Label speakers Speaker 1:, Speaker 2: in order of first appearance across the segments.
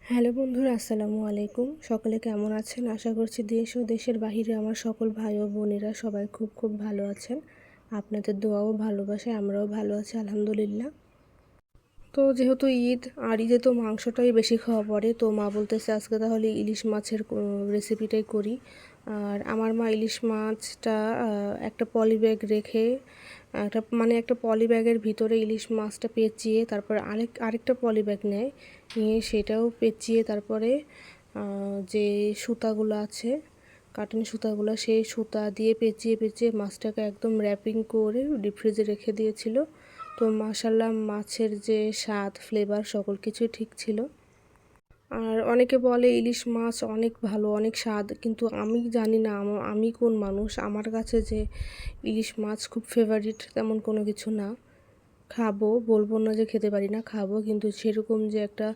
Speaker 1: Hello বন্ধুরা, আসসালামু আলাইকুম। সকলে কেমন আছেন? আশা করছি দেশ ও দেশের বাহিরে আমার সকল ভাই ও বোনেরা সবাই খুব খুব ভালো আছেন। আপনাদের দোয়া ও ভালোবাসায় আমরাও ভালো আছি, আলহামদুলিল্লাহ। তো যেহেতু ঈদ, আর ঈদে তো মাংসটাই বেশি খাওয়া পড়ে, তো মা বলতেছে আজকে তাহলে ইলিশ মাছের রেসিপিটাই করি। আর আমার মা ইলিশ মাছটা একটা পলি ব্যাগ রেখে একটা পলি ব্যাগের ভিতরে ইলিশ মাছটা পেঁচিয়ে তারপর আরেকটা পলি ব্যাগ নেয়, নিয়ে সেটাও পেঁচিয়ে তারপরে যে সুতাগুলো আছে, কাটুন সুতাগুলো, সেই সুতা দিয়ে পেঁচিয়ে পেঁচিয়ে মাছটাকে একদম র্যাপিং করে ডিপ ফ্রিজে রেখে দিয়েছিল। তো মাশাল্লাহ, মাছের যে স্বাদ, ফ্লেভার সকল কিছুই ঠিক ছিল। আর অনেকে বলে ইলিশ মাছ অনেক ভালো, অনেক স্বাদ, কিন্তু আমি জানি না আমি কোন মানুষ। আমার কাছে যে ইলিশ মাছ খুব ফেভারিট তেমন কোনো কিছু না। খাবো, বলবো না যে খেতে পারি না, খাবো, কিন্তু সেরকম যে একটা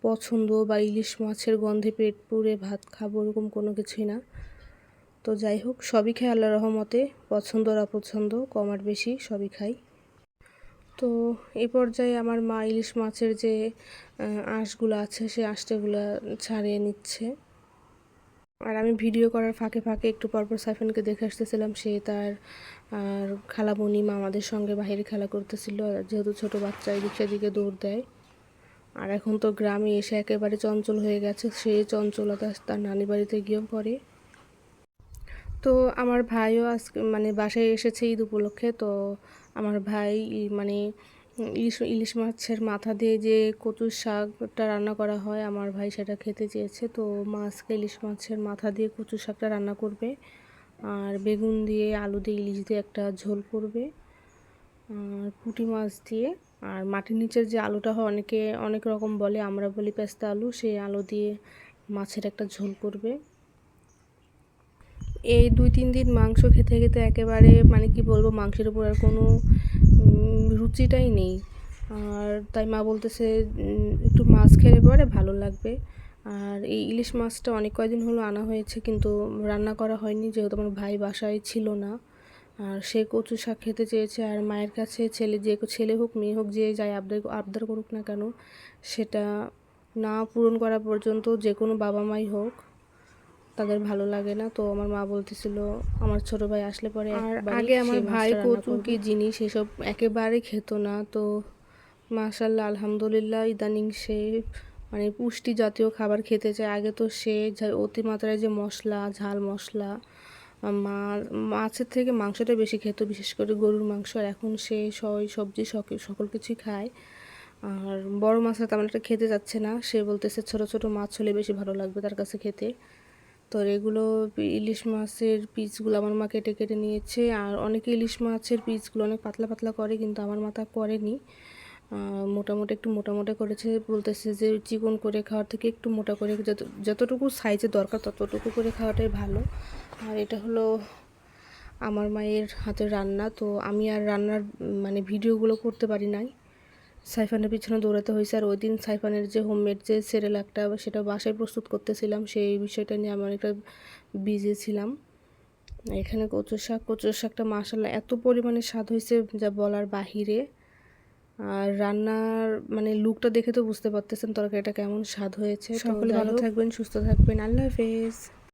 Speaker 1: পছন্দ বা ইলিশ মাছের গন্ধে পেট পুড়ে ভাত খাবো ওরকম কোনো কিছুই না। তো যাই হোক, সবই খাই আল্লাহর রহমতে, পছন্দ আর অপছন্দ কম আর বেশি সবই খাই। তো এই পর্যায়ে আমার মা ইলিশ মাছের যে আঁশগুলো আছে সেই আঁশটাগুলো ছাড়িয়ে নিচ্ছে। আর আমি ভিডিও করার ফাঁকে ফাঁকে একটু পরপর সাইফানকে দেখে আসতেছিলাম, সে তার আর খালামণি মামাদের সঙ্গে বাইরে খেলা করতেছিল, যেহেতু ছোট বাচ্চা এদিক সেদিকে দৌড় দেয়। আর এখন তো গ্রামে এসে একেবারে চঞ্চল হয়ে গেছে, সে চঞ্চলতা তার নানি বাড়িতে গিয়েও করে। তো আমার ভাইও আজকে বাসায় এসেছে ঈদ উপলক্ষে। তো আমার ভাই মানে ইলিশ ইলিশ মাছের মাথা দিয়ে যে কচুর শাকটা রান্না করা হয়, আমার ভাই সেটা খেতে চেয়েছে। তো মাছকে ইলিশ মাছের মাথা দিয়ে কচুর শাকটা রান্না করবে, আর বেগুন দিয়ে আলু দিয়ে ইলিশ দিয়ে একটা ঝোল করবে, আর পুঁটি মাছ দিয়ে, আর মাটির নিচের যে আলুটা হয়, অনেকে অনেক রকম বলে, আমরা বলি পেস্তা আলু, সেই আলু দিয়ে মাছের একটা ঝোল করবে। এই 2-3 দিন মাংস খেতে খেতে একেবারে কি বলবো, মাংসের উপর আর কোনো রুচিটাই নেই। আর তাই মা বলতেছে একটু মাছ খেলে পরে ভালো লাগবে। আর এই ইলিশ মাছটা অনেক কয়দিন হলো আনা হয়েছে, কিন্তু রান্না করা হয়নি, যেহেতু আমার ভাই বাসায় ছিল না। আর সে কচু শাক খেতে চেয়েছে, আর মায়ের কাছে ছেলে হোক মেয়ে হোক, যে যাই আবদার আবদার করুক না কেন, সেটা না পূরণ করা পর্যন্ত যে কোনো বাবা মাই হোক তাদের ভালো লাগে না। তো আমার মা বলতেছিল আমার ছোট ভাই আসলে পরে, আর আগে আমার ভাই কচু কি জিনিস এসব একেবারে খেত না। তো মাশাল্লাহ, আলহামদুলিল্লাহ, ইদানিং সে পুষ্টি জাতীয় খাবার খেতে চায়। আগে তো সে অতিমাত্রায় যে মশলা, ঝাল মশলা, মাছের থেকে মাংসটা বেশি খেত, বিশেষ করে গরুর মাংস। আর এখন সে সবজি সকল কিছুই খায়। আর বড় মাছটা তেমন একটা খেতে যাচ্ছে না, সে বলতেছে ছোট ছোট মাছ হলে বেশি ভালো লাগবে তার কাছে খেতে। তো এগুলো ইলিশ মাছের পিসগুলো আমার মা কেটে কেটে নিয়েছে। আর অনেকে ইলিশ মাছের পিসগুলো অনেক পাতলা পাতলা করে, কিন্তু আমার মা তা করেনি, মোটামুটি একটু মোটা করেছে। বলতেছে যে চিকন করে খাওয়ার থেকে একটু মোটা করে, যতটুকু সাইজে দরকার ততটুকু করে খাওয়াটাই ভালো। আর এটা হলো আমার মায়ের হাতের রান্না। তো আমি আর রান্নার ভিডিওগুলো করতে পারি নাই, সাইফানের পিছনে দৌড়াতে হয়েছে। আর ওই দিন সাইফানের যে হোমমেড যে সেরেলাকটা, সেটা বাসায় প্রস্তুত করতেছিলাম, সেই বিষয়টা নিয়ে আমি অনেকটা বিজি ছিলাম। এখানে কচুর শাকটা মাশাল্লাহ এত পরিমাণে স্বাদ হয়েছে যা বলার বাহিরে। আর রান্নার লুকটা দেখে তো বুঝতে পারতেছেন তরকারিটা কেমন স্বাদ হয়েছে। সকলে ভালো থাকবেন, সুস্থ থাকবেন, আল্লাহ হাফেজ।